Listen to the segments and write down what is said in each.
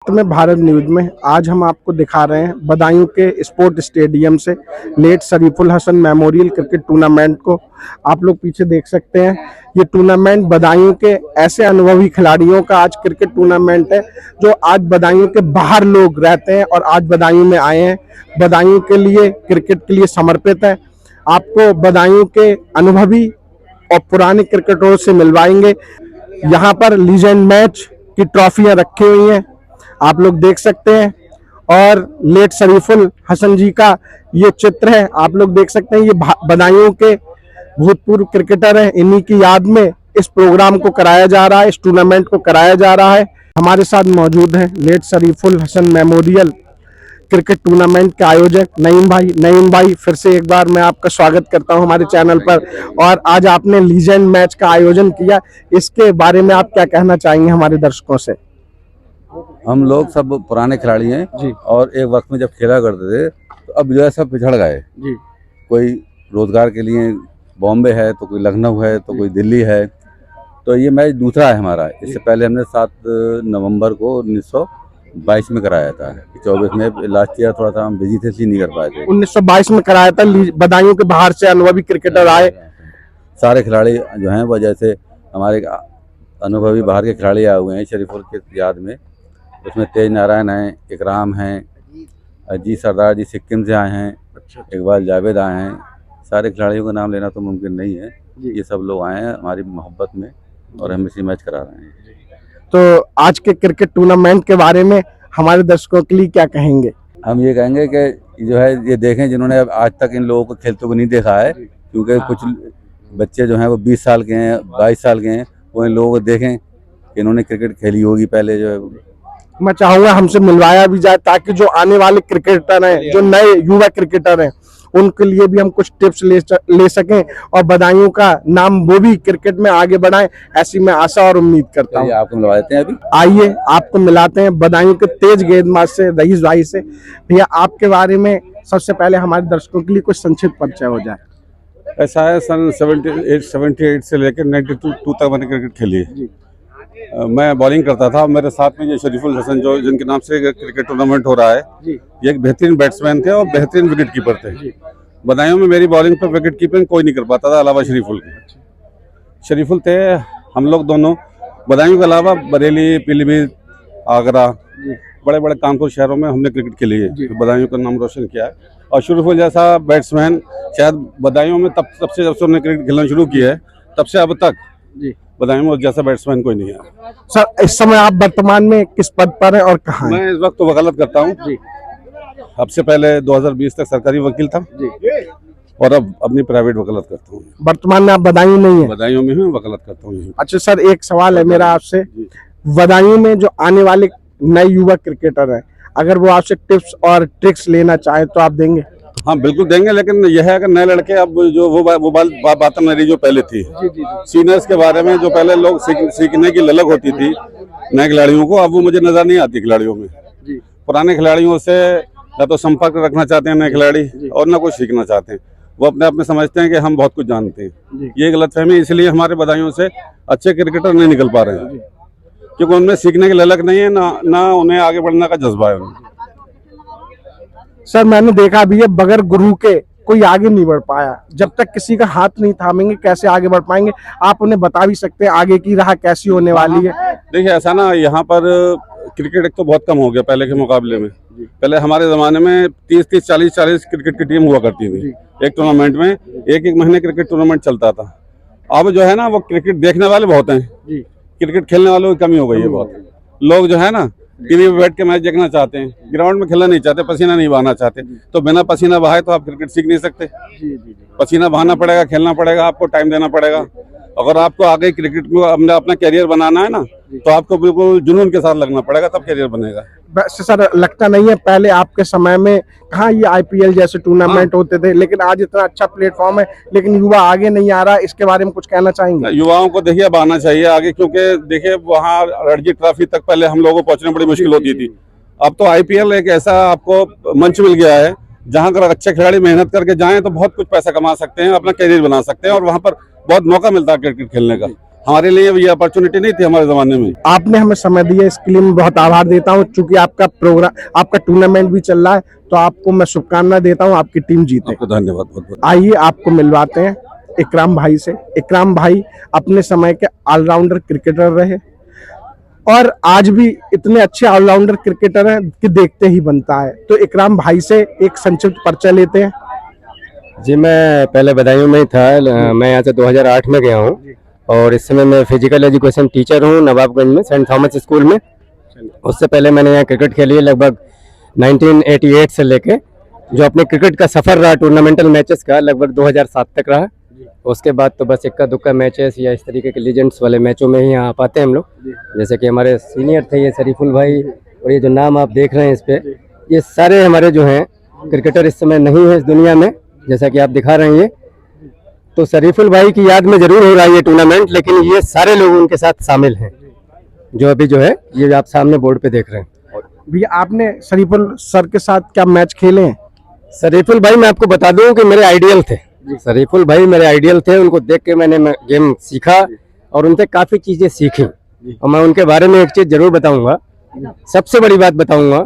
में भारत न्यूज में आज हम आपको दिखा रहे हैं बदायूं के स्पोर्ट स्टेडियम से late Shariful Hasan memorial cricket tournament को। आप लोग पीछे देख सकते हैं, ये टूर्नामेंट बदायूं के ऐसे अनुभवी खिलाड़ियों का आज क्रिकेट टूर्नामेंट है जो आज बदायूं के बाहर लोग रहते हैं और आज बदायूं में आए हैं, बदायूं के लिए क्रिकेट के लिए समर्पित है। आपको बदायूं के अनुभवी और पुराने क्रिकेटरों से मिलवाएंगे। यहाँ पर लीजेंड मैच की ट्रॉफियां रखी हुई हैं, आप लोग देख सकते हैं। और लेट शरीफुल हसन जी का ये चित्र है, आप लोग देख सकते हैं। ये बदायूं के भूतपूर्व क्रिकेटर हैं, इन्हीं की याद में इस प्रोग्राम को कराया जा रहा है, इस टूर्नामेंट को कराया जा रहा है। हमारे साथ मौजूद हैं late Shariful Hasan memorial cricket tournament के आयोजक नईम भाई, फिर से एक बार मैं आपका स्वागत करता हूं हमारे चैनल पर। और आज आपने लीजेंड मैच का आयोजन किया, इसके बारे में आप क्या कहना चाहेंगे हमारे दर्शकों से? हम लोग सब पुराने खिलाड़ी हैं जी। और एक वक्त में जब खेला करते थे तो अब जो है सब पिछड़ गए जी। कोई रोजगार के लिए बॉम्बे है, तो कोई लखनऊ है, तो कोई दिल्ली है। तो ये मैच दूसरा है हमारा। इससे पहले हमने 7 नवंबर को 1922 में कराया था। 24 में लास्ट ईयर थोड़ा सा हम बिजी थे, इसलिए नहीं कर पाए थे। 1922 में कराया था। बदायूं के बाहर से अनुभवी क्रिकेटर आए, सारे खिलाड़ी जो हैं वो जैसे हमारे अनुभवी बाहर के खिलाड़ी आए हुए हैं शरीफुल के याद में। उसमें तेज नारायण हैं, इकराम हैं, अजीत सरदार जी सिक्किम से आए हैं, इकबाल जावेद आए हैं। सारे खिलाड़ियों का नाम लेना तो मुमकिन नहीं है, ये सब लोग आए हैं हमारी मोहब्बत में और हम इसी मैच करा रहे हैं। तो आज के क्रिकेट टूर्नामेंट के बारे में हमारे दर्शकों के लिए क्या कहेंगे? हम ये कहेंगे कि जो है ये देखें जिन्होंने अब आज तक इन लोगों को खेलते को नहीं देखा है, क्योंकि कुछ बच्चे जो हैं वो 20 साल के हैं, 22 साल के हैं, वो इन लोगों को देखें कि इन्होंने क्रिकेट खेली होगी पहले। जो है मैं चाहूंगा हमसे मिलवाया भी जाए, ताकि जो आने वाले क्रिकेटर हैं, जो नए युवा क्रिकेटर हैं, उनके लिए भी हम कुछ टिप्स ले सकें और बदायूं का नाम वो भी क्रिकेट में आगे बढ़ाएं, ऐसी मैं आशा और उम्मीद करता हूं। आपको मिलवा देते हैं अभी। आइए आपको मिलाते हैं बदायूं के तेज गेंदबाज से, रईस भाई से। भैया, आपके बारे में सबसे पहले हमारे दर्शकों के लिए कुछ संक्षिप्त परिचय हो जाए। ऐसा है, सन 78 से लेकर 92 तक मैंने क्रिकेट खेली है। मैं बॉलिंग करता था। मेरे साथ में ये शरीफुल हसन जो जिनके नाम से क्रिकेट टूर्नामेंट हो रहा है, ये एक बेहतरीन बैट्समैन थे और बेहतरीन विकेट कीपर थे। बदायूं में मेरी बॉलिंग पर विकेट कीपिंग कोई नहीं कर पाता था अलावा शरीफुल के। शरीफुल थे, हम लोग दोनों बदायूं के अलावा बरेली, पीलीभीत, आगरा, बड़े बड़े कानपुर शहरों में हमने क्रिकेट खेली है, तो बदायूं का नाम रोशन किया है। और शरीफुल जैसा बैट्समैन शायद बदायूं में तब जब से हमने क्रिकेट खेलना शुरू किया है तब से अब तक बदायूं में जैसा बैट्समैन कोई नहीं है। सर, इस समय आप वर्तमान में किस पद पर हैं और कहाँ हैं? मैं इस वक्त तो वकालत करता हूँ। अब से पहले 2020 तक सरकारी वकील था और अब अपनी प्राइवेट वकालत करता हूँ। वर्तमान में आप बदायूं नहीं है? बदायूं में हूँ, वकालत करता हूँ। अच्छा सर, एक सवाल है मेरा आपसे। बदायूं में जो आने वाले नए युवा क्रिकेटर हैं, अगर वो आपसे टिप्स और ट्रिक्स लेना चाहे तो आप देंगे? हाँ बिल्कुल देंगे, लेकिन यह है कि नए लड़के अब जो वो बातें नहीं रही जो पहले थी। सीनियर्स के बारे में जो पहले लोग सीखने की ललक होती थी नए खिलाड़ियों को, अब वो मुझे नजर नहीं आती खिलाड़ियों में। पुराने खिलाड़ियों से ना तो संपर्क रखना चाहते हैं नए खिलाड़ी, और ना कुछ सीखना चाहते हैं। वो अपने आप में समझते हैं कि हम बहुत कुछ जानते हैं। ये गलतफहमी, इसलिए हमारे बदायूं से अच्छे क्रिकेटर नहीं निकल पा रहे हैं, क्योंकि उनमें सीखने की ललक नहीं है, ना उन्हें आगे बढ़ने का जज्बा है। सर, मैंने देखा भी है, बगैर गुरु के कोई आगे नहीं बढ़ पाया। जब तक किसी का हाथ नहीं थामेंगे कैसे आगे बढ़ पाएंगे? आप उन्हें बता भी सकते हैं आगे की राह कैसी होने वाली है? देखिए ऐसा ना, यहाँ पर क्रिकेट एक तो बहुत कम हो गया पहले के मुकाबले में। पहले हमारे जमाने में 30-30, 40-40 क्रिकेट की टीम हुआ करती थी। एक टूर्नामेंट में एक महीने क्रिकेट टूर्नामेंट चलता था। अब जो है ना, वो क्रिकेट देखने वाले बहुत हैं, क्रिकेट खेलने वालों की कमी हो गई है बहुत। लोग जो है ना टीवी पे बैठ के मैच देखना चाहते हैं, ग्राउंड में खेलना नहीं चाहते, पसीना नहीं बहाना चाहते। तो बिना पसीना बहाए तो आप क्रिकेट सीख नहीं सकते। पसीना बहाना पड़ेगा, खेलना पड़ेगा, आपको टाइम देना पड़ेगा। अगर आपको आगे क्रिकेट में अपना कैरियर बनाना है ना, तो आपको बिल्कुल जुनून के साथ लगना पड़ेगा, तब कैरियर बनेगा। वैसे सर, लगता नहीं है पहले आपके समय में कहाँ ये IPL जैसे टूर्नामेंट होते थे, लेकिन आज इतना अच्छा प्लेटफॉर्म है, लेकिन युवा आगे नहीं आ रहा, इसके बारे में कुछ कहना चाहेंगे? युवाओं को देखिए अब आना चाहिए आगे, क्योंकि देखिए वहाँ रणजी ट्रॉफी तक पहले हम लोगों को पहुंचने बड़ी मुश्किल होती थी। अब तो IPL एक ऐसा आपको मंच मिल गया है, जहाँ अगर अच्छे खिलाड़ी मेहनत करके जाएं तो बहुत कुछ पैसा कमा सकते हैं, अपना कैरियर बना सकते हैं, और वहाँ पर बहुत मौका मिलता है क्रिकेट खेलने का। हमारे लिए ये अपॉर्चुनिटी नहीं थी हमारे ज़माने में। आपने हमें समय दिया, इसके लिए मैं बहुत आभार देता हूँ। चूंकि आपका प्रोग्राम, आपका टूर्नामेंट भी चल रहा है, तो आपको मैं शुभकामनाएं देता हूँ, आपकी टीम जीते। आपको धन्यवाद बहुत बहुत। आइए आपको मिलवाते हैं इकराम भाई से। इकराम भाई अपने समय के ऑलराउंडर क्रिकेटर रहे और आज भी इतने अच्छे ऑलराउंडर क्रिकेटर हैं कि देखते ही बनता है। तो इकराम भाई से एक संक्षिप्त परिचय लेते हैं। जी, मैं पहले बदायूं में ही था। मैं यहाँ से 2008 में गया हूँ और इस समय मैं फिजिकल एजुकेशन टीचर हूँ नवाबगंज में सेंट थॉमस स्कूल में। उससे पहले मैंने यहाँ क्रिकेट खेली है लगभग 1988 से लेके, जो अपने क्रिकेट का सफ़र रहा टूर्नामेंटल मैचेस का लगभग 2007 तक रहा। उसके बाद तो बस इक्का दुक्का मैचेस या इस तरीके के लीजेंड्स वाले मैचों में ही यहाँ पाते हैं हम लोग। जैसे कि हमारे सीनियर थे ये शरीफुल भाई, और ये जो नाम आप देख रहे हैं इस पे, ये सारे हमारे जो हैं क्रिकेटर इस समय नहीं है इस दुनिया में, जैसा कि आप दिखा रहे हैं। ये तो शरीफुल भाई की याद में जरूर हो रहा है ये टूर्नामेंट, लेकिन ये सारे लोग उनके साथ शामिल हैं जो अभी जो है ये आप सामने बोर्ड पे देख रहे हैं। भैया आपने शरीफुल सर के साथ क्या मैच खेले हैं? शरीफुल भाई मैं आपको बता दूं कि मेरे आइडियल थे। शरीफुल भाई मेरे आइडियल थे, उनको देख के मैंने गेम सीखा और उनसे काफ़ी चीज़ें सीखी। और मैं उनके बारे में एक चीज़ जरूर बताऊंगा, सबसे बड़ी बात बताऊंगा,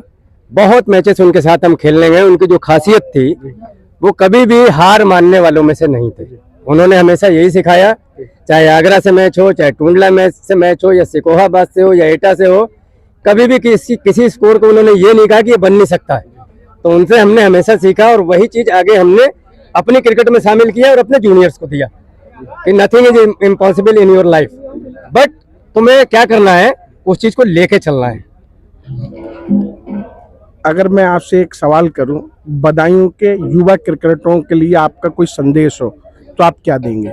बहुत मैचेस उनके साथ हम खेलने गए। उनकी जो खासियत थी वो कभी भी हार मानने वालों में से नहीं थे। उन्होंने हमेशा यही सिखाया, चाहे आगरा से मैच हो, चाहे टूंडला मैच से मैच हो, या सिकोहाबाद से हो, या एटा से हो, कभी भी किसी स्कोर को उन्होंने ये नहीं कहा कि ये बन नहीं सकता है। तो उनसे हमने हमेशा सीखा और वही चीज़ आगे हमने अपनी क्रिकेट में शामिल किया और अपने जूनियर्स को दिया कि nothing is impossible in your life, but तुम्हें क्या करना है, उस चीज़ को लेके चलना है। अगर मैं आपसे एक सवाल करूं, बदायूं के युवा क्रिकेटरों के लिए आपका कोई संदेश हो तो आप क्या देंगे?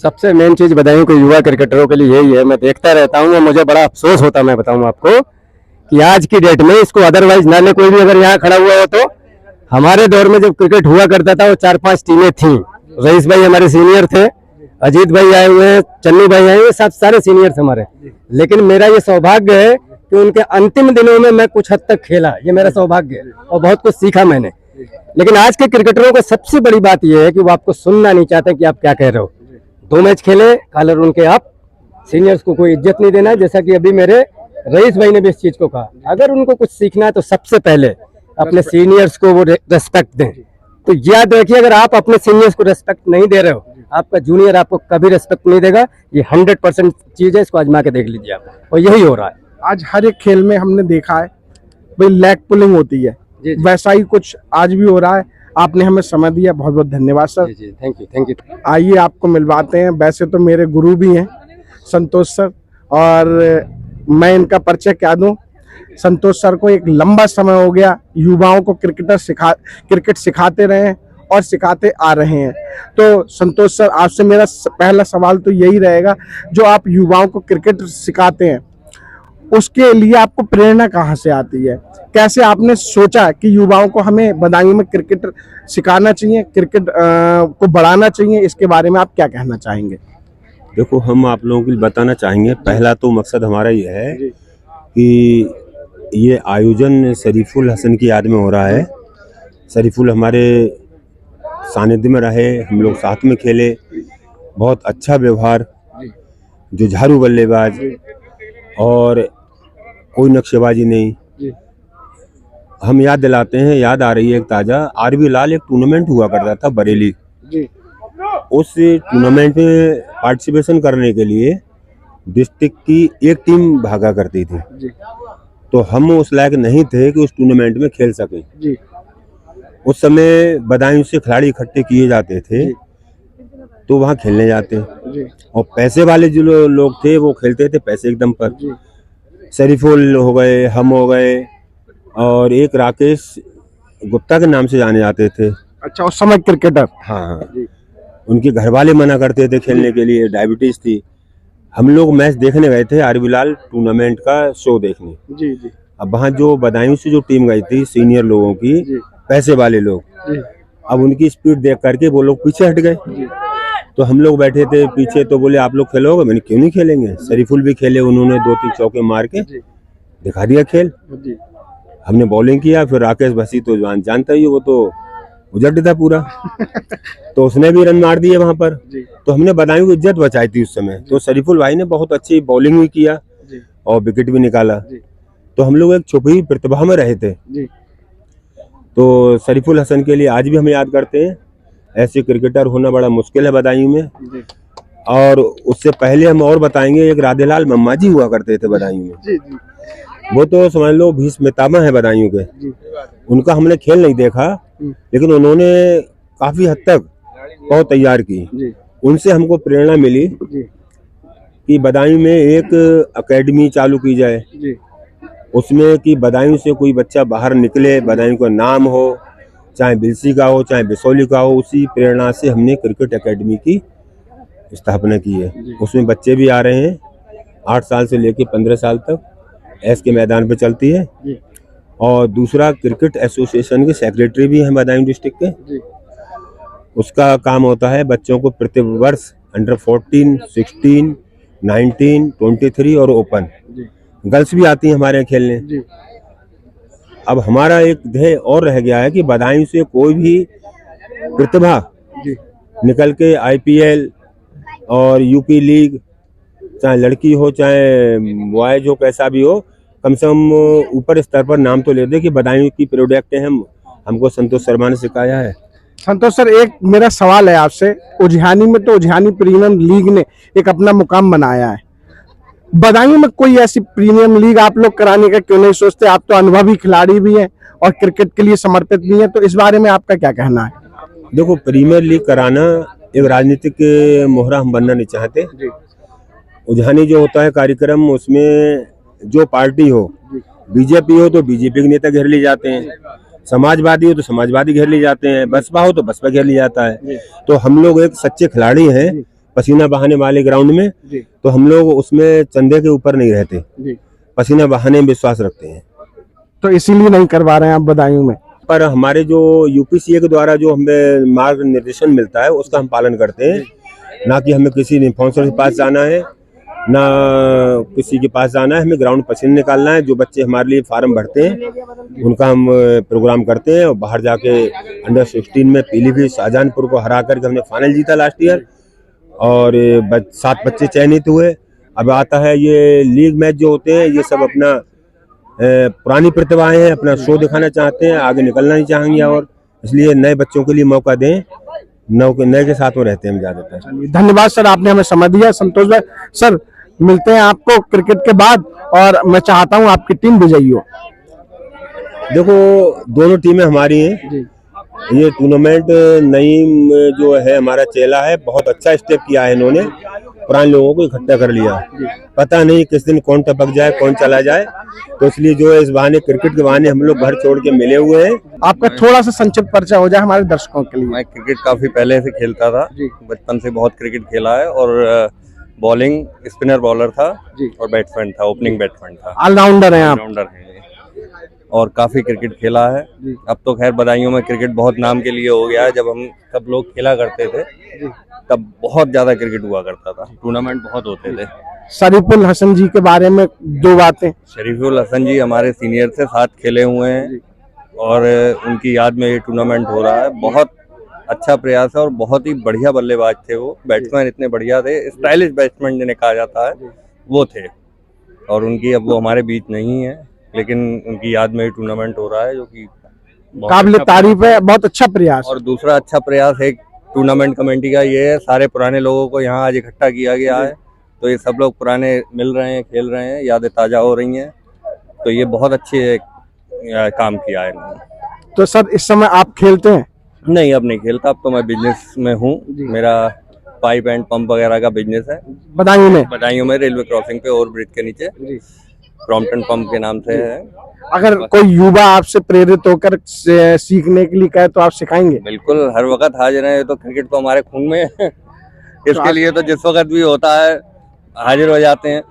सबसे मेन चीज़ बदायूं के युवा क्रिकेटरों के लिए यही है, मैं देखता रहता हूँ और मुझे बड़ा अफसोस होता है, मैं बताऊँ आपको, कि आज की डेट में इसको अदरवाइज ना ले कोई भी अगर यहाँ खड़ा हुआ हो तो हमारे दौर में जब क्रिकेट हुआ करता था वो 4-5 टीमें थीं। रईस भाई हमारे सीनियर थे, अजीत भाई आए हुए हैं, चन्नू भाई आए हुए, सब सारे सीनियर थे हमारे। लेकिन मेरा ये सौभाग्य है कि उनके अंतिम दिनों में मैं कुछ हद तक खेला, ये मेरा सौभाग्य है और बहुत कुछ सीखा मैंने। लेकिन आज के क्रिकेटरों को सबसे बड़ी बात यह है कि वो आपको सुनना नहीं चाहते कि आप क्या कह रहे हो। 2 मैच खेले, कॉलर उनके आप, सीनियर्स को कोई इज्जत नहीं देना, जैसा कि अभी मेरे रईस भाई ने भी इस चीज को कहा। अगर उनको कुछ सीखना है तो सबसे पहले अपने सीनियर्स को वो रेस्पेक्ट दें। तो याद रखिए, अगर आप अपने सीनियर्स को रेस्पेक्ट नहीं दे रहे हो, आपका जूनियर आपको कभी रेस्पेक्ट नहीं देगा। ये 100% चीज है, इसको आजमा के देख लीजिए आप, और यही हो रहा है आज हर एक खेल में। हमने देखा है भाई लेग पुलिंग होती है, वैसा ही कुछ आज भी हो रहा है। आपने हमें समय दिया, बहुत बहुत धन्यवाद सर। Ji, thank you. आइए आपको मिलवाते हैं। वैसे तो मेरे गुरु भी हैं संतोष सर, और मैं इनका परिचय क्या दूं। संतोष सर को एक लंबा समय हो गया युवाओं को क्रिकेट सिखाते रहे हैं और सिखाते आ रहे हैं। तो संतोष सर, आपसे मेरा पहला सवाल तो यही रहेगा, जो आप युवाओं को क्रिकेट सिखाते हैं उसके लिए आपको प्रेरणा कहाँ से आती है? कैसे आपने सोचा कि युवाओं को हमें बदायूं में क्रिकेट सिखाना चाहिए, क्रिकेट को बढ़ाना चाहिए? इसके बारे में आप क्या कहना चाहेंगे? देखो, हम आप लोगों के लिए बताना चाहेंगे, पहला तो मकसद हमारा ये है कि ये आयोजन शरीफुल हसन की याद में हो रहा है। शरीफुल हमारे सानिध्य में रहे, हम लोग साथ में खेले, बहुत अच्छा व्यवहार, जो झाड़ू बल्लेबाज और कोई नक्शेबाजी नहीं। हम याद दिलाते हैं, याद आ रही है एक ताज़ा, आरबी लाल एक टूर्नामेंट हुआ करता था बरेली। उस टूर्नामेंट में पार्टिसिपेशन करने के लिए डिस्ट्रिक्ट की एक टीम भागा करती थी, तो हम उस लायक नहीं थे कि उस टूर्नामेंट में खेल सके। उस समय बदायूं से खिलाड़ी इकट्ठे किए जाते थे तो वहाँ खेलने जाते, और पैसे वाले जो लोग थे वो खेलते थे पैसे एकदम पर। शरीफुल हो गए, हम हो गए, और एक राकेश गुप्ता के नाम से जाने जाते थे। अच्छा, उस समय क्रिकेटर? हाँ, उनके घर वाले मना करते थे खेलने के लिए, डायबिटीज थी। हम लोग मैच देखने गए थे आरबी लाल टूर्नामेंट का शो देखने। अब वहाँ जो बदायूं से जो टीम गई थी सीनियर लोगों की, पैसे वाले लोग, अब उनकी स्पीड देख करके वो लोग पीछे हट गए। तो हम लोग बैठे थे पीछे, तो बोले आप लोग खेलोगे? मैंने क्यों नहीं खेलेंगे। शरीफुल भी खेले, उन्होंने 2-3 चौके मार के दिखा दिया खेल। हमने बॉलिंग किया, फिर राकेश भसी तो जानता ही, वो तो उजड़ था पूरा। तो उसने भी रन मार दिए वहां पर। तो हमने बदायूं की इज्जत बचाई थी उस समय। तो शरीफुल भाई ने बहुत अच्छी बॉलिंग भी किया और विकेट भी निकाला। तो हम लोग एक छुपी प्रतिभा में रहे थे। तो शरीफुल हसन के लिए आज भी हम याद करते हैं। ऐसे क्रिकेटर होना बड़ा मुश्किल है बदायूं में। और उससे पहले हम और बताएंगे, एक राधेलाल मम्मा जी हुआ करते थे बदायूं में। वो तो समझ लो भीष्म पितामह है बदायूं के। उनका हमने खेल नहीं देखा, लेकिन उन्होंने काफी हद तक बहुत तैयार की। उनसे हमको प्रेरणा मिली कि बदायूं में एक एकेडमी चालू की जाए, उसमें कि बदायूं से कोई बच्चा बाहर निकले, बदायूं का नाम हो, चाहे बिलसी का हो चाहे बिसौली का हो। उसी प्रेरणा से हमने क्रिकेट एकेडमी की स्थापना की है। उसमें बच्चे भी आ रहे हैं 8 साल से लेकर 15 साल तक, ऐस के मैदान पे चलती है। और दूसरा, क्रिकेट एसोसिएशन के सेक्रेटरी भी हैं बदायूं डिस्ट्रिक्ट के। उसका काम होता है बच्चों को प्रति वर्ष अंडर 14, 16, 19, 23 और ओपन गर्ल्स भी आती हैं हमारे यहाँ खेलने। अब हमारा एक ध्येय और रह गया है कि बदायूं से कोई भी प्रतिभा निकल के IPL और यूपी लीग, चाहे लड़की हो चाहे बॉयज हो, कैसा भी हो, कम से कम ऊपर स्तर पर नाम तो ले दे कि बदायूं की प्रोडक्ट है। हमको संतोष शर्मा ने सिखाया है। संतोष सर, एक मेरा सवाल है आपसे। उज्जैनी में तो उज्जैनी प्रीमियम लीग ने एक अपना मुकाम बनाया है। बदायूं में कोई ऐसी प्रीमियम लीग आप लोग कराने का क्यों नहीं सोचते? आप तो अनुभवी खिलाड़ी भी हैं और क्रिकेट के लिए समर्पित भी हैं, तो इस बारे में आपका क्या कहना है? देखो, प्रीमियर लीग कराना एक राजनीतिक मोहरा हम बनना नहीं चाहते। उज्जैनी जो होता है कार्यक्रम, उसमें जो पार्टी हो, बीजेपी हो तो बीजेपी के नेता घेर लिए जाते हैं, समाजवादी हो तो समाजवादी घेर लिए जाते हैं, बसपा हो तो बसपा घेर लिया जाता है। तो हम लोग एक सच्चे खिलाड़ी हैं पसीना बहाने वाले ग्राउंड में। तो हम लोग उसमें चंदे के ऊपर नहीं रहते, पसीना बहाने में विश्वास रखते हैं। तो इसीलिए नहीं करवा रहे हैं आप बदायूं में? पर हमारे जो UPCA के द्वारा जो हमें मार्ग निर्देशन मिलता है उसका हम पालन करते हैं। ना कि हमें किसी स्पॉन्सर के पास जाना है, ना किसी के पास जाना है। हमें ग्राउंड पसीने निकालना है। जो बच्चे हमारे लिए फार्म भरते हैं उनका हम प्रोग्राम करते हैं। और बाहर जाके अंडर 16 में पीलीभीत शाहजहानपुर को हरा करके हमने फाइनल जीता लास्ट ईयर। और 7 बच्चे चयनित हुए। अब आता है ये लीग मैच जो होते हैं, ये सब अपना पुरानी प्रतिभाएं हैं, अपना शो दिखाना चाहते हैं, आगे निकलना नहीं चाहेंगे। और इसलिए नए बच्चों के लिए मौका दें, नए के साथ में रहते हैं हम ज्यादातर। धन्यवाद सर, आपने हमें समय दिया। संतोष भाई सर, मिलते हैं आपको क्रिकेट के बाद, और मैं चाहता हूं आपकी टीम विजयी हो। देखो, दोनों टीमें हमारी हैं। ये टूर्नामेंट नईम जो है हमारा चेला है, बहुत अच्छा स्टेप किया है इन्होंने, पुराने लोगों को इकट्ठा कर लिया। पता नहीं किस दिन कौन टपक जाए, कौन चला जाए। तो इसलिए जो है इस बहाने, क्रिकेट के बहाने हम लोग घर छोड़ के मिले हुए हैं। आपका थोड़ा सा संक्षिप्त परिचय हो जाए हमारे दर्शकों के लिए। मैं क्रिकेट काफी पहले से खेलता था, बचपन से बहुत क्रिकेट खेला है। और बॉलिंग स्पिनर बॉलर था और बैट्समैन था, ओपनिंग बैट्समैन था। ऑलराउंडर हैं आप? ऑलराउंडर है और काफी क्रिकेट खेला है। अब तो खैर बदायूं में क्रिकेट बहुत नाम के लिए हो गया है। जब हम सब लोग खेला करते थे तब बहुत ज्यादा क्रिकेट हुआ करता था, टूर्नामेंट बहुत होते थे। शरीफुल हसन जी के बारे में 2 बातें। शरीफुल हसन जी हमारे सीनियर से साथ खेले हुए हैं और उनकी याद में ये टूर्नामेंट हो रहा है। बहुत अच्छा प्रयास है और बहुत ही बढ़िया बल्लेबाज थे वो। बैट्समैन इतने बढ़िया थे, स्टाइलिश बैट्समैन जिन्हें कहा जाता है वो थे। और उनकी अब वो हमारे बीच नहीं है, लेकिन उनकी याद में ये टूर्नामेंट हो रहा है, जो कि काबिल तारीफ है, बहुत अच्छा प्रयास। और दूसरा अच्छा प्रयास एक टूर्नामेंट कमेटी का ये है, सारे पुराने लोगों को यहाँ आज इकट्ठा किया गया है। तो ये सब लोग पुराने मिल रहे हैं, खेल रहे हैं, यादें ताज़ा हो रही हैं। तो ये बहुत अच्छे काम किया है इन्होंने। तो सर, इस समय आप खेलते हैं? नहीं, अब नहीं खेलता। अब तो मैं बिजनेस में हूँ। मेरा पाइप एंड पंप वगैरह का बिजनेस है बदायूं में। बदायूं में रेलवे क्रॉसिंग पे ओवर ब्रिज के नीचे क्रॉम्पटन पंप के नाम से है। अगर कोई युवा आपसे प्रेरित होकर सीखने के लिए कहे तो आप सिखाएंगे? बिल्कुल, हर वक्त हाजिर है। तो क्रिकेट तो हमारे खून में है। इसके लिए तो जिस वक्त भी होता है हाजिर हो जाते हैं।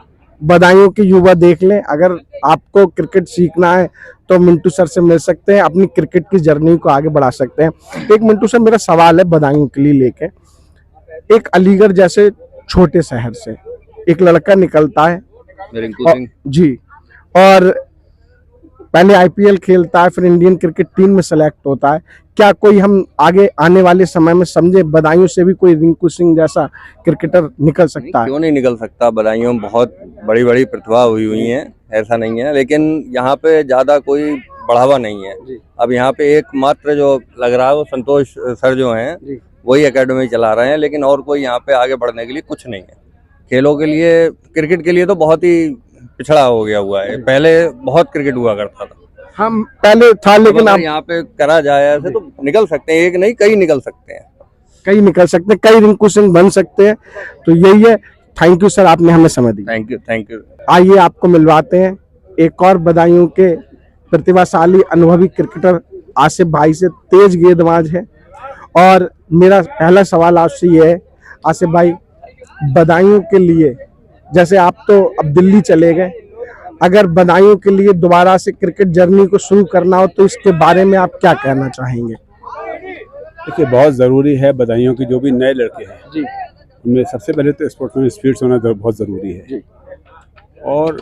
बदायूं के युवा देख लें, अगर आपको क्रिकेट सीखना है तो मिंटू सर से मिल सकते हैं, अपनी क्रिकेट की जर्नी को आगे बढ़ा सकते हैं। एक मिंटू सर, मेरा सवाल है बदायूं के लिए लेके। एक अलीगढ़ जैसे छोटे शहर से एक लड़का निकलता है जी, और पहले IPL खेलता है, फिर इंडियन क्रिकेट टीम में सेलेक्ट होता है। क्या कोई हम आगे आने वाले समय में समझे बदायूं से भी कोई रिंकू सिंह जैसा क्रिकेटर निकल सकता है? क्यों नहीं निकल सकता, बदायूं में बहुत बड़ी बड़ी प्रतिभा हुई है, ऐसा नहीं है, लेकिन यहाँ पे ज्यादा कोई बढ़ावा नहीं है। अब यहाँ पे एकमात्र जो लग रहा है वो संतोष सर जो हैं वही एकेडमी चला रहे हैं, लेकिन और कोई यहाँ पे आगे बढ़ने के लिए कुछ नहीं है। खेलों के लिए, क्रिकेट के लिए तो बहुत ही पिछड़ा हो गया हुआ है। पहले बहुत क्रिकेट हुआ करता था, हम पहले था, लेकिन अब अब यहाँ पे करा जाए ऐसे तो निकल सकते हैं, एक नहीं कई निकल सकते हैं। कई निकल सकते हैं, कई रिंकू सिंह बन सकते हैं। तो यही है। थैंक यू सर, आपने हमें समय दी। Thank you, thank you. आइए आपको मिलवाते हैं एक और बदायूं के प्रतिभाशाली अनुभवी क्रिकेटर आसिफ भाई से। तेज गेंदबाज है। और मेरा पहला सवाल आपसे ये है आसिफ भाई, बदायूं के लिए, जैसे आप तो अब दिल्ली चले गए, अगर बदायूं के लिए दोबारा से क्रिकेट जर्नी को शुरू करना हो तो इसके बारे में आप क्या कहना चाहेंगे? देखिए, बहुत ज़रूरी है बदायूं के जो भी नए लड़के हैं जी, उनमें सबसे पहले तो स्पोर्ट्स में स्पिरिट्स होना बहुत ज़रूरी है। और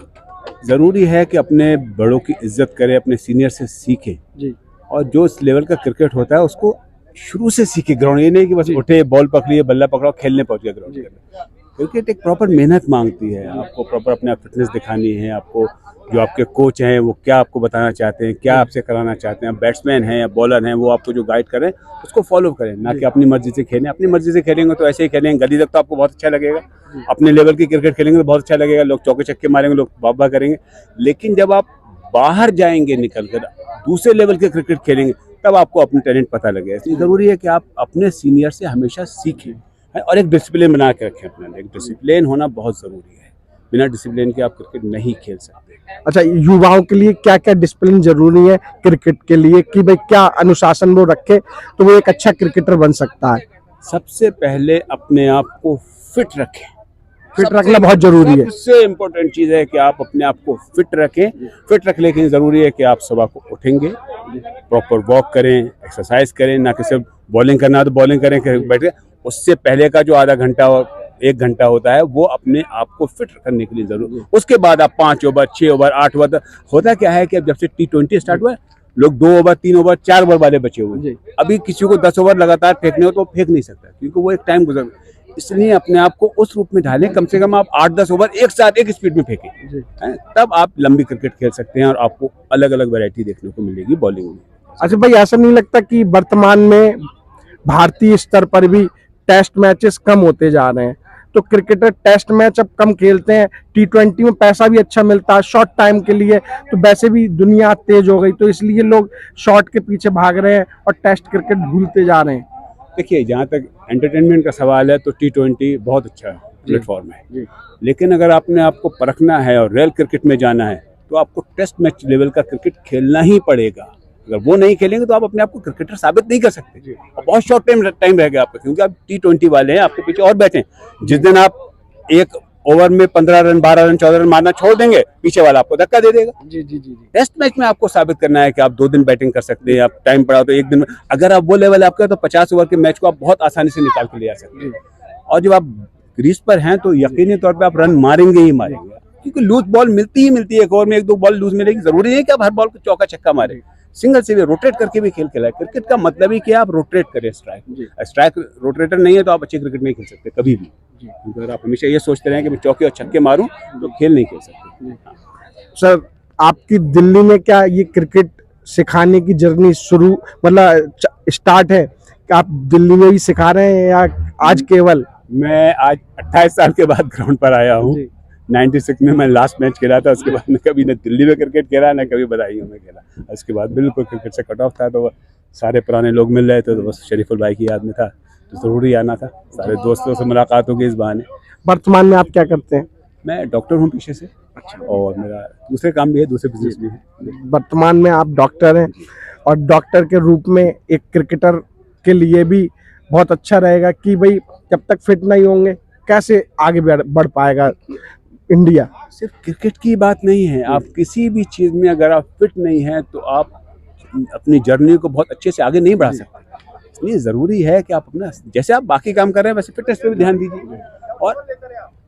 ज़रूरी है कि अपने बड़ों की इज्जत करें, अपने सीनियर से सीखें। जी, और जो इस लेवल का क्रिकेट होता है उसको शुरू से सीखे। ग्राउंड ये नहीं कि बस उठे, बॉल पकड़िए, बल्ला पकड़ो, खेलने पहुंच गया ग्राउंड के। क्रिकेट एक प्रॉपर मेहनत मांगती है। आपको प्रॉपर अपने आप फिटनेस दिखानी है। आपको जो आपके कोच हैं वो क्या आपको बताना चाहते हैं, क्या आपसे कराना चाहते हैं, बैट्समैन हैं या बॉलर हैं, वो आपको जो गाइड करें उसको फॉलो करें, ना कि अपनी मर्जी से खेलें। अपनी मर्जी से खेलेंगे तो ऐसे ही खेलेंगे, गली तक तो आपको बहुत अच्छा लगेगा। अपने लेवल की क्रिकेट खेलेंगे तो बहुत अच्छा लगेगा, लोग चौके छक्के मारेंगे, लोग वाह करेंगे। लेकिन जब आप बाहर जाएंगे, निकल कर दूसरे लेवल के क्रिकेट खेलेंगे, तब आपको अपनी टैलेंट पता लगेगा। इसलिए ज़रूरी है कि आप अपने सीनियर से हमेशा सीखें और एक डिसिप्लिन बना के रखें अपने। एक डिसिप्लिन होना बहुत ज़रूरी है। बिना डिसिप्लिन के आप क्रिकेट नहीं खेल सकते। अच्छा, युवाओं के लिए क्या क्या डिसिप्लिन जरूरी है क्रिकेट के लिए, कि भाई क्या अनुशासन वो रखे तो वो एक अच्छा क्रिकेटर बन सकता है? सबसे पहले अपने आप को फिट रखें। फिट रखना बहुत जरूरी है। सबसे इम्पोर्टेंट चीज़ है कि आप अपने आप को फिट रखें। फिट रखने के लिए ज़रूरी है कि आप सुबह को उठेंगे, प्रॉपर वॉक करें, एक्सरसाइज करें, ना कि सिर्फ बॉलिंग करना है तो बॉलिंग करें बैठ के। उससे पहले का जो आधा घंटा और 1 घंटा होता है वो अपने आप को फिट करने के लिए जरूर। उसके बाद आप 5 ओवर, 6 ओवर, 8 ओवर। होता क्या है कि अब जब से T20 स्टार्ट हुआ है, लोग 2 ओवर, 3 ओवर, 4 ओवर वाले बचे हुए हैं। अभी किसी को 10 ओवर लगातार फेंकने हो तो फेंक नहीं सकता, क्योंकि वो एक टाइम गुजर। इसलिए अपने आप को उस रूप में ढालें, कम से कम आप 8-10 ओवर एक साथ एक स्पीड में फेंकें, तब आप लंबी क्रिकेट खेल सकते हैं और आपको अलग अलग वैरायटी देखने को मिलेगी बॉलिंग में। अच्छा भाई, ऐसा नहीं लगता कि वर्तमान में भारतीय स्तर पर भी टेस्ट मैचेस कम होते जा रहे हैं? तो क्रिकेटर टेस्ट मैच अब कम खेलते हैं। T20 में पैसा भी अच्छा मिलता है शॉर्ट टाइम के लिए, तो वैसे भी दुनिया तेज हो गई, तो इसलिए लोग शॉर्ट के पीछे भाग रहे हैं और टेस्ट क्रिकेट भूलते जा रहे हैं। देखिए, जहाँ तक एंटरटेनमेंट का सवाल है तो T20 बहुत अच्छा प्लेटफॉर्म है। लेकिन अगर आपने आपको परखना है और रियल क्रिकेट में जाना है तो आपको टेस्ट मैच लेवल का क्रिकेट खेलना ही पड़ेगा। अगर वो नहीं खेलेंगे तो आप अपने आप को क्रिकेटर साबित नहीं कर सकते। और बहुत शॉर्ट टाइम रह गया आपका, क्योंकि आप T20 वाले हैं, आपके पीछे और बैठे। जिस दिन आप एक ओवर में 15 रन, 12 रन, 14 रन मारना छोड़ देंगे, पीछे वाला आपको धक्का दे देगा। टेस्ट मैच में आपको साबित करना है कि आप 2 दिन बैटिंग कर सकते हैं। आप टाइम पड़ा तो 1 दिन में, अगर आप वो लेवल आपका, तो 50 ओवर के मैच को आप बहुत आसानी से निकाल के ले आ सकते हैं। और जब आप क्रीज पर हैं तो यकीनी तौर पर आप रन मारेंगे ही मारेंगे, क्योंकि लूज बॉल मिलती ही मिलती है। एक ओवर में 1-2 बॉल लूज मिलेगी, जरूरी नहीं है कि आप हर बॉल को चौका छक्का मारे। सिंगल से भी रोटेट करके भी खेल खेला है। क्रिकेट का मतलब ही कि आप रोटेट करें। स्ट्राइक रोटेटर नहीं है तो आप अच्छे क्रिकेट नहीं खेल सकते कभी भी। अगर आप हमेशा ये सोचते रहें कि मैं चौके और छक्के मारूं तो खेल नहीं खेल सकते। सर, आपकी दिल्ली में क्या ये क्रिकेट सिखाने की जर्नी शुरू, मतलब स्टार्ट है कि आप दिल्ली में भी सिखा रहे हैं, या आज केवल? मैं आज 28 साल के बाद ग्राउंड पर आया हूँ। 96 में मैं लास्ट मैच खेला था। उसके बाद मैं कभी न दिल्ली में क्रिकेट खेला, न कभी बदायूं में खेला। उसके बाद बिल्कुल क्रिकेट से कट ऑफ था, तो सारे पुराने लोग मिल रहे थे, तो बस शरीफुल भाई की याद में था, तो ज़रूरी आना था। सारे दोस्तों से मुलाकात होगी इस बहाने। वर्तमान में आप क्या करते हैं? मैं डॉक्टर हूँ पेशे से। और मेरा दूसरे काम भी है, दूसरे बिजनेस भी है। वर्तमान में आप डॉक्टर हैं, और डॉक्टर के रूप में एक क्रिकेटर के लिए भी बहुत अच्छा रहेगा कि भाई जब तक फिट नहीं होंगे कैसे आगे बढ़ पाएगा इंडिया? सिर्फ क्रिकेट की बात नहीं है, आप किसी भी चीज़ में अगर आप फिट नहीं हैं तो आप अपनी जर्नी को बहुत अच्छे से आगे नहीं बढ़ा सकते। इसलिए ज़रूरी है कि आप अपना, जैसे आप बाकी काम कर रहे हैं वैसे फिटनेस पे भी ध्यान दीजिए और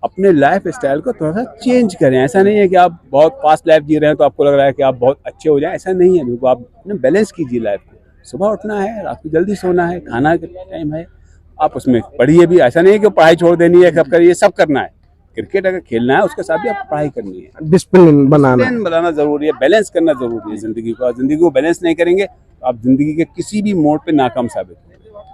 अपने लाइफ स्टाइल को थोड़ा सा चेंज करें। ऐसा नहीं है कि आप बहुत फास्ट लाइफ जी रहे हैं तो आपको लग रहा है कि आप बहुत अच्छे हो जाएं, ऐसा नहीं है। बिल्कुल आप बैलेंस कीजिए लाइफ को। सुबह उठना है, रात को जल्दी सोना है, खाना का टाइम है, आप उसमें पढ़िए भी। ऐसा नहीं है कि पढ़ाई छोड़ देनी है, सब करिए, सब करना है। क्रिकेट अगर खेलना है उसके साथ भी आपको पढ़ाई करनी है, डिसिप्लिन बनाना है। डिसिप्लिन बनाना जरूरी है, बैलेंस करना जरूरी है जिंदगी को। जिंदगी को बैलेंस नहीं करेंगे तो आप जिंदगी के किसी भी मोड़ पे नाकाम साबित होंगे।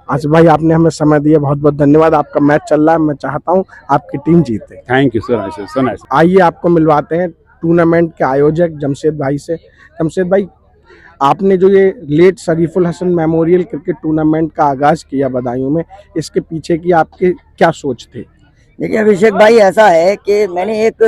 आसिफ भाई, आपने हमें समय दिया, बहुत बहुत धन्यवाद। आपका मैच चल रहा है, मैं चाहता हूँ आपकी टीम जीते। Thank you so nice. आइए आपको मिलवाते हैं टूर्नामेंट के आयोजक जमशेद भाई से। जमशेद भाई, आपने जो ये late Shariful Hasan memorial cricket tournament का आगाज किया बदायूं में, इसके पीछे की आपकी क्या सोच थी? देखिए अभिषेक भाई, ऐसा है कि मैंने एक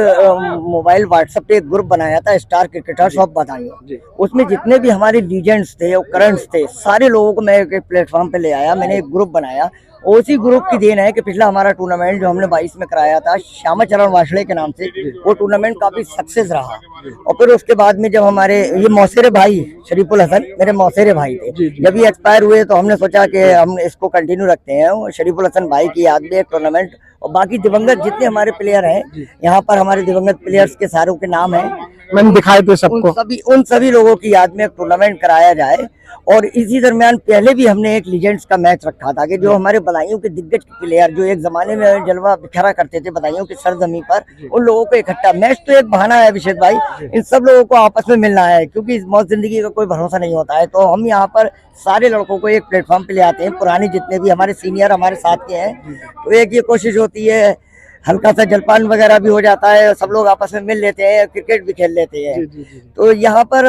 मोबाइल व्हाट्सएप पे एक ग्रुप बनाया था, स्टार क्रिकेटर्स ऑफ बदायूं। उसमें जितने भी हमारे लीजेंड्स थे और करंट्स थे, सारे लोगों को मैं एक प्लेटफॉर्म पे ले आया। मैंने एक ग्रुप बनाया, उसी ग्रुप की देन है कि पिछला हमारा टूर्नामेंट जो हमने 22 में कराया था श्यामाचरण वाशले के नाम से, वो टूर्नामेंट काफी सक्सेस रहा। और फिर उसके बाद में जब हमारे ये मौसेरे भाई शरीफुल हसन मेरे मौसेरे भाई थे, जब ये एक्सपायर हुए तो हमने सोचा कि हम इसको कंटिन्यू रखते हैं। और शरीफुल हसन भाई की याद में एक टूर्नामेंट, और बाकी दिवंगत जितने हमारे प्लेयर हैं यहाँ पर, हमारे दिवंगत प्लेयर्स के सारों के नाम हैं, मैंने दिखाए थे सबको। उन सभी लोगों की याद में एक टूर्नामेंट कराया जाए। और इसी दरमियान पहले भी हमने एक लीजेंड्स का मैच रखा था कि जो हमारे बदायूं के दिग्गज प्लेयर जो एक जमाने में जलवा बिखरा करते थे बदायूं की सरजमी पर, उन लोगों को इकट्ठा। मैच तो एक बहाना है अभिषेक भाई, इन सब लोगों को आपस में मिलना है, क्योंकि इस मौत जिंदगी का कोई भरोसा नहीं होता है। तो हम यहाँ पर सारे लड़कों को एक प्लेटफॉर्म पे ले आते हैं, पुराने जितने भी हमारे सीनियर हमारे साथ के हैं। तो एक ये कोशिश होती है, हल्का सा जलपान वगैरह भी हो जाता है, सब लोग आपस में मिल लेते हैं, क्रिकेट भी खेल लेते हैं। तो यहाँ पर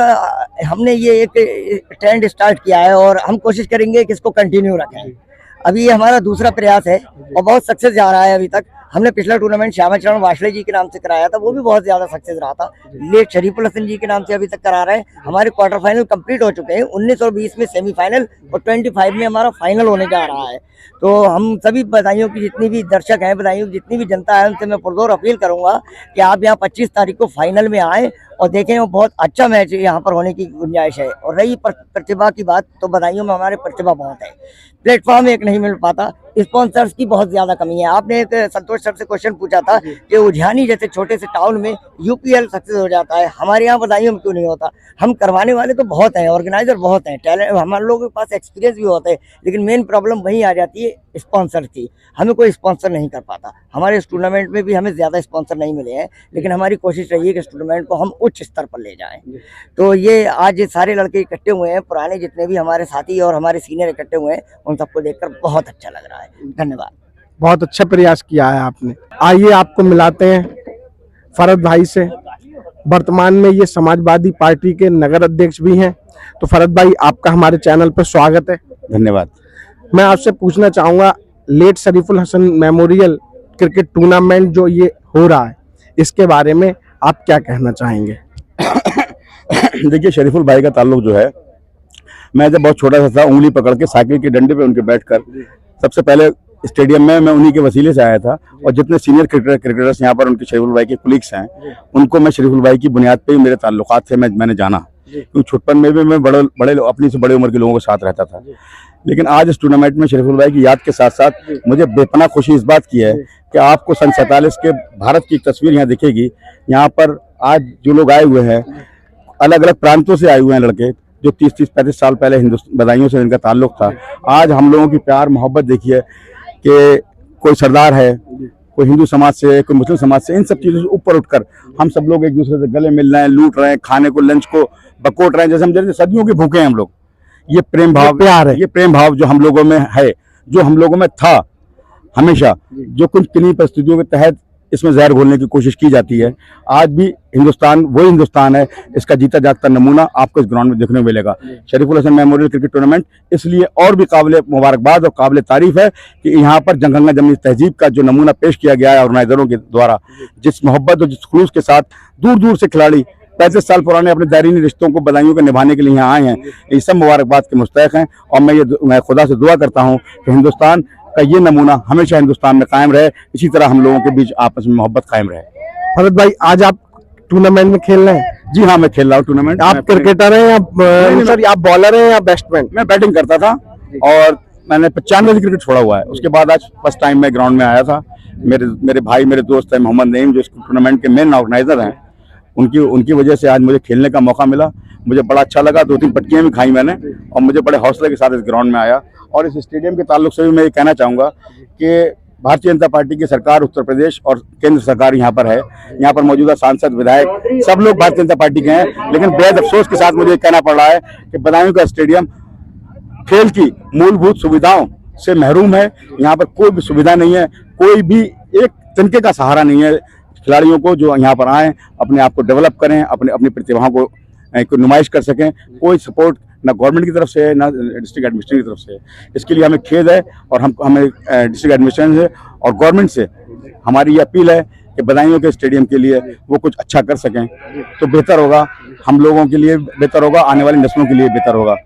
हमने ये एक ट्रेंड स्टार्ट किया है और हम कोशिश करेंगे कि इसको कंटिन्यू रखें। अभी ये हमारा दूसरा प्रयास है और बहुत सक्सेस जा रहा है अभी तक। हमने पिछला टूर्नामेंट श्यामाचरण वाशले जी के नाम से कराया था, वो भी बहुत ज्यादा सक्सेस रहा था। लेट शरीफुल हसन जी के नाम से अभी तक करा रहे हैं। हमारे क्वार्टर फाइनल कंप्लीट हो चुके हैं, 19 और 20 में सेमीफाइनल और 25 में हमारा फाइनल होने जा रहा है। तो हम सभी बदायूं की जितनी भी दर्शक हैं, बदायूं की जितनी भी जनता है, उनसे मैं पुरजोर अपील करूंगा कि आप यहाँ 25 तारीख को फाइनल में आए और देखें। वो बहुत अच्छा मैच यहाँ पर होने की गुंजाइश है। और रही प्रतिभा की बात, तो बदायूं में हमारे प्रतिभा बहुत है, प्लेटफॉर्म एक नहीं मिल पाता, स्पॉन्सर्स की बहुत ज्यादा कमी है। आपने एक संतोष सर से क्वेश्चन पूछा था कि उज्जैनी जैसे छोटे से टाउन में यूपीएल सक्सेस हो जाता है, हमारे यहाँ बदायूं में क्यों नहीं होता? हम करवाने वाले तो बहुत हैं, ऑर्गेनाइजर बहुत हैं, टैलेंट हमारे लोगों के पास एक्सपीरियंस भी होता है, लेकिन मेन प्रॉब्लम वही आ जाती है स्पॉन्सर की। हमें कोई स्पॉन्सर नहीं कर पाता। हमारे इस टूर्नामेंट में भी हमें ज्यादा स्पॉन्सर नहीं मिले हैं, लेकिन हमारी कोशिश रही है कि इस टूर्नामेंट को हम उच्च स्तर पर ले जाएं। तो ये आज ये सारे लड़के इकट्ठे हुए हैं, पुराने जितने भी हमारे साथी और हमारे सीनियर इकट्ठे हुए हैं, उन सबको देखकर बहुत अच्छा लग रहा है। धन्यवाद। बहुत अच्छा प्रयास किया है आपने। आइए आपको मिलाते हैं फरद भाई से। वर्तमान में ये समाजवादी पार्टी के नगर अध्यक्ष भी हैं। तो फरद भाई, आपका हमारे चैनल पर स्वागत है। धन्यवाद। मैं आपसे पूछना चाहूँगा, late Shariful Hasan memorial cricket tournament जो ये हो रहा है, इसके बारे में आप क्या कहना चाहेंगे? देखिए, शरीफुल भाई का ताल्लुक जो है, मैं जब बहुत छोटा सा था, उंगली पकड़ के साइकिल के डंडे पे उनके बैठकर सबसे पहले स्टेडियम में मैं उन्हीं के वसीले से आया था। और जितने सीनियर क्रिकेटर्स यहाँ पर उनके शरीफुल भाई के कुलीग्स हैं, उनको मैं शरीफुल भाई की बुनियाद पे ही मेरे ताल्लुकात थे, मैंने जाना। क्योंकि छुटपन में भी मैं बड़े अपनी से बड़े उम्र के लोगों के साथ रहता था। लेकिन आज इस टूर्नामेंट में शरीफुल भाई की याद के साथ साथ मुझे बेपनाह खुशी इस बात की है कि आपको सन 47 के भारत की तस्वीर यहाँ दिखेगी। यहाँ पर आज जो लोग आए हुए हैं, अलग अलग प्रांतों से आए हुए हैं लड़के, जो 30-35 साल पहले बदायूं से इनका ताल्लुक था। आज हम लोगों की प्यार मोहब्बत देखिए कि कोई सरदार है, कोई हिंदू समाज से, कोई मुस्लिम समाज से, इन सब चीज़ों से ऊपर उठकर हम सब लोग एक दूसरे से गले मिल रहे हैं, लूट रहे हैं, खाने को लंच को बकोट रहे हैं, जैसे हम जैसे सदियों के भूखे हैं हम लोग। ये प्रेम भाव, प्यार है, ये प्रेम भाव जो हम लोगों में है, जो हम लोगों में था हमेशा, जो कुछ किन्हीं परिस्थितियों के तहत इसमें जहर घोलने की कोशिश की जाती है। आज भी हिंदुस्तान वही हिंदुस्तान है, इसका जीता जागता नमूना आपको इस ग्राउंड में देखने को मिलेगा। Shariful Hasan memorial cricket tournament इसलिए और भी काबिल मुबारकबाद और काबिल तारीफ है कि यहाँ पर जंगंगा जमनी तहजीब का जो नमूना पेश किया गया है ऑर्गेनाइजरों के द्वारा, जिस मोहब्बत और जिस खुलूस के साथ दूर दूर से खिलाड़ी 35 साल पुराने अपने दायरीनी रिश्तों को बदायूं के निभाने के लिए यहाँ आए हैं, ये सब मुबारकबाद के मुस्तहक हैं। और मैं खुदा से दुआ करता हूँ कि हिंदुस्तान का ये नमूना हमेशा हिंदुस्तान में कायम रहे, इसी तरह हम लोगों के बीच आपस में मोहब्बत कायम रहे। फरद भाई, आज आप टूर्नामेंट में खेल रहे हैं? जी हाँ, मैं खेल रहा हूँ टूर्नामेंट। आप क्रिकेटर हैं या आप बॉलर हैं या बैट्समैन? मैं बैटिंग करता था और मैंने 95 से क्रिकेट छोड़ा हुआ है। उसके बाद आज फर्स्ट टाइम मैं ग्राउंड में आया था। मेरे भाई, मेरे दोस्त है मोहम्मद नईम, जो इस टूर्नामेंट के मेन ऑर्गेनाइजर हैं, उनकी उनकी वजह से आज मुझे खेलने का मौका मिला। मुझे बड़ा अच्छा लगा, 2-3 पटकियाँ भी खाई मैंने और मुझे बड़े हौसले के साथ इस ग्राउंड में आया। और इस स्टेडियम के ताल्लुक से भी मैं ये कहना चाहूँगा कि भारतीय जनता पार्टी की सरकार उत्तर प्रदेश और केंद्र सरकार यहाँ पर है। यहाँ पर मौजूदा सांसद, विधायक सब लोग भारतीय जनता पार्टी के हैं, लेकिन बेहद अफसोस के साथ मुझे ये कहना पड़ रहा है कि बदायूं का स्टेडियम खेल की मूलभूत सुविधाओं से महरूम है। यहाँ पर कोई भी सुविधा नहीं है, कोई भी एक तिनके का सहारा नहीं है खिलाड़ियों को जो यहाँ पर आए अपने आप को डेवलप करें, अपनी प्रतिभाओं को नुमाइश कर सकें। कोई सपोर्ट ना गवर्नमेंट की तरफ से है ना डिस्ट्रिक्ट एडमिनिस्ट्रेशन की तरफ से है। इसके लिए हमें खेद है और हमें डिस्ट्रिक्ट एडमिनिस्ट्रेशन से और गवर्नमेंट से हमारी ये अपील है कि बदायूं के स्टेडियम के लिए वो कुछ अच्छा कर सकें तो बेहतर होगा, हम लोगों के लिए बेहतर होगा, आने वाली नस्लों के लिए बेहतर होगा।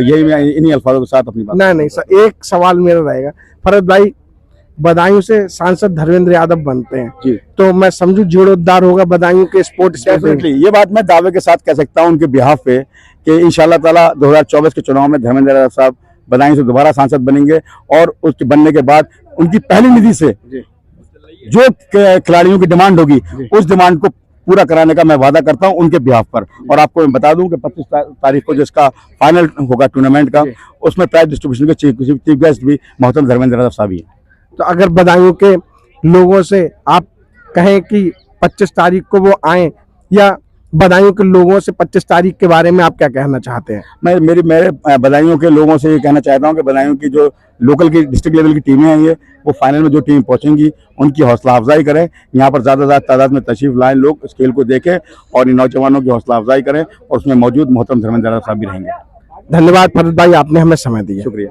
यही मैं इन्हीं अल्फाजों के साथ अपनी बात। नहीं सर, एक सवाल मेरा रहेगा, फरहत भाई बदायूं से सांसद धर्मेंद्र यादव बनते हैं जी, तो मैं समझू जीर्णोद्धार होगा बदायूं के स्पोर्ट स्टेडियम। डेफिनेटली ये बात मैं दावे के साथ कह सकता हूं उनके बिहाफ पे कि इंशाल्लाह ताला 2024 के चुनाव में धर्मेंद्र यादव साहब बदायूं से दोबारा सांसद बनेंगे और उसके बनने के बाद उनकी पहली निधि से जो खिलाड़ियों की डिमांड होगी उस डिमांड को पूरा कराने का मैं वादा करता हूं उनके बिहाफ पर। और आपको मैं बता दूं कि 25 तारीख को जिसका फाइनल होगा टूर्नामेंट का, उसमें प्राइज डिस्ट्रीब्यूशन के चीफ गेस्ट भी मोहतरम धर्मेंद्र यादव साहब ही हैं। तो अगर बदायूं के लोगों से आप कहें कि 25 तारीख को वो आए, या बदायूं के लोगों से 25 तारीख के बारे में आप क्या कहना चाहते हैं? मेरे बदायूं के लोगों से ये कहना चाहता हूं कि बदायूं की जो लोकल की डिस्ट्रिक्ट लेवल की टीमें हैं ये वो फाइनल में जो टीम पहुंचेंगी उनकी हौसला अफजाई करें। यहाँ पर ज़्यादा तादाद में तशरीफ लाएं, लोग इस खेल को देखें और इन नौजवानों की हौसला अफजाई करें और उसमें मौजूद मोहतरम धर्मेंद्र यादव साहब भी रहेंगे। धन्यवाद फरहत भाई, आपने हमें समय दिया। शुक्रिया।